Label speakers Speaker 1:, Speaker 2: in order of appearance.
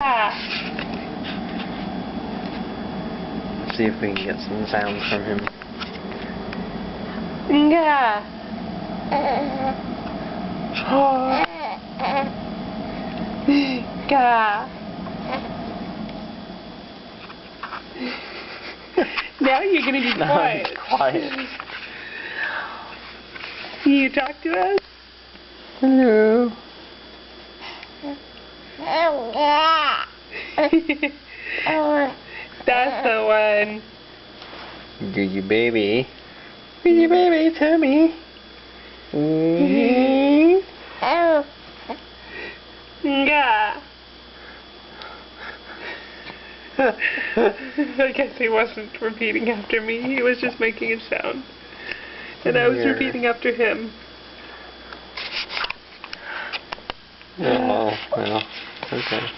Speaker 1: Let's see if we can get some sounds from him.
Speaker 2: Yeah. Oh. Ga. Now you're gonna be quiet.
Speaker 1: Quiet.
Speaker 2: Can you talk to us?
Speaker 1: Hello.
Speaker 2: That's the one.
Speaker 1: Do you baby? Do you baby? Tell me.
Speaker 2: Yeah. I guess he wasn't repeating after me. He was just making a sound. And I was repeating after him.
Speaker 1: Oh, well, okay.